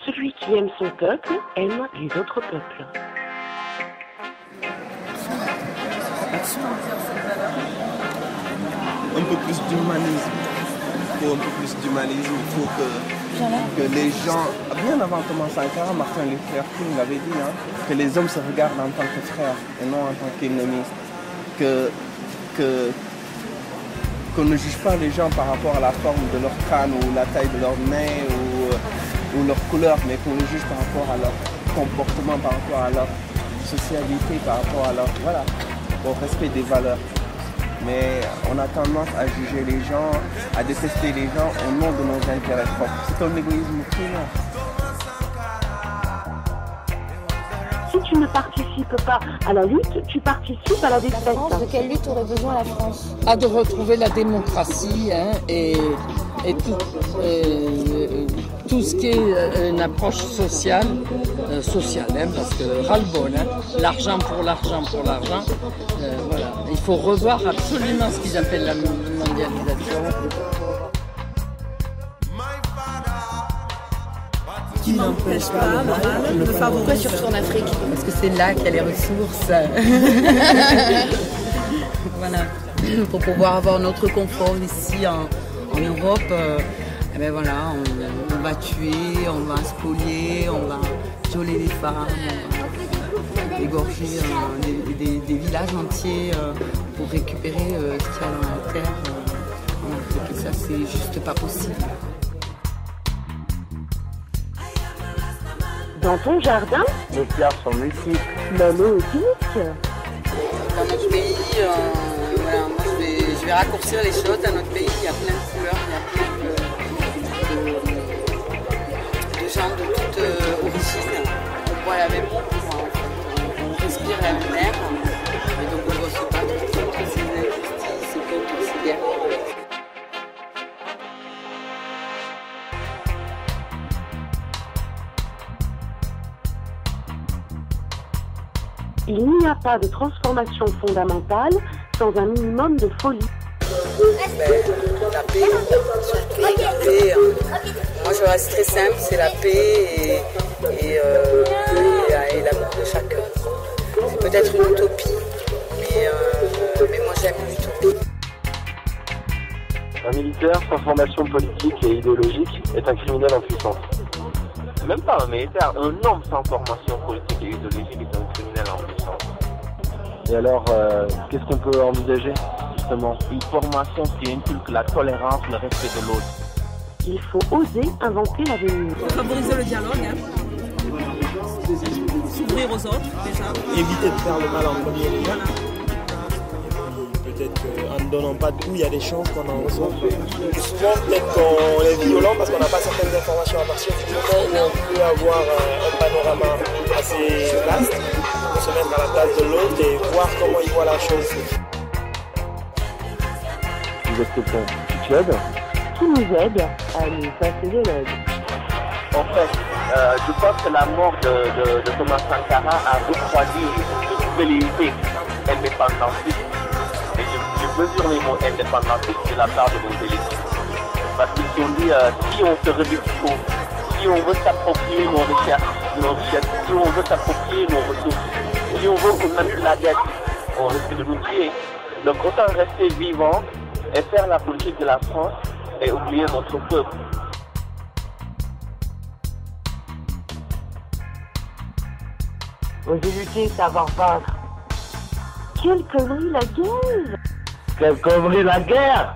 Celui qui aime son peuple aime les autres peuples. Un peu plus d'humanisme. Il faut un peu plus d'humanisme. Il faut que les gens, bien avant Thomas Sankara, Martin Luther King l'avait dit, hein, que les hommes se regardent en tant que frères et non en tant qu'ennemis. Qu'on ne juge pas les gens par rapport à la forme de leur crâne ou la taille de leurs mains ou leur couleur, mais qu'on les juge par rapport à leur comportement, par rapport à leur socialité, par rapport à leur, voilà, au respect des valeurs. Mais on a tendance à juger les gens, à détester les gens au nom de nos intérêts propres. C'est un égoïsme primaire. Si tu ne participes pas à la lutte, tu participes à la défaite. De quelle lutte aurait besoin la France? De retrouver la démocratie, hein, et tout ce qui est une approche sociale, hein, parce que ras-le-bol, hein, l'argent pour l'argent, voilà. Il faut revoir absolument ce qu'ils appellent la mondialisation. Qui n'empêche pas le mal de favoriser. Pourquoi surtout en Afrique? Parce que c'est là qu'il y a les ressources. Voilà. Pour pouvoir avoir notre confort ici en Europe, ben voilà, on va tuer, on va spolier, on va violer les femmes, on va égorger des villages entiers pour récupérer ce qu'il y a dans la terre. Et ça, c'est juste pas possible. Dans ton jardin, Les fleurs sont multiples. l'homme est unique. Dans notre pays, voilà, moi je vais raccourcir les choses. Dans notre pays, il y a plein de couleurs, il y a plein de gens de toute origine. On boit la même eau, on respire la même air. Et donc on doit se battre contre ces injustices, contre ces guerres. Il n'y a pas de transformation fondamentale sans un minimum de folie. La paix, surtout la paix. Moi je reste très simple, c'est la paix et l'amour de chacun. C'est peut-être une utopie, mais moi j'aime l'utopie. Un militaire sans formation politique et idéologique est un criminel en puissance. Même pas un militaire, un homme sans formation politique et idéologique est un criminel en puissance. Et alors, qu'est-ce qu'on peut envisager, justement? Une formation qui inculque la tolérance, le respect de l'autre. Il faut oser inventer l'avenir. Favoriser le dialogue, hein. S'ouvrir aux autres, déjà. Éviter de faire le mal en premier lieu. Voilà. Peut-être qu'en ne donnant pas de coups, il y a des chances qu'on en reçoive. Souvent, peut-être qu'on est violent parce qu'on n'a pas certaines informations à partir du moment où on peut avoir un panorama assez vaste, pour se mettre à la place de l'autre et voir comment il voit la chose. Vous êtes quelqu'un qui aide? Qui nous aide à nous passer de l'aide. En fait, je pense que la mort de Thomas Sankara a refroidi toute velléité indépendantiste. Et je mesure les mots indépendantistes de la part de nos élites. Parce qu'ils ont dit, si on se réduit trop, si on veut s'approprier nos richesses, si on veut s'approprier nos ressources, si on veut qu'on annule la dette, on risque de nous tuer. Donc autant rester vivant et faire la politique de la France et oublier notre peuple. Oser lutter, savoir vaincre. Quelle connerie la guerre! Quelle connerie la guerre!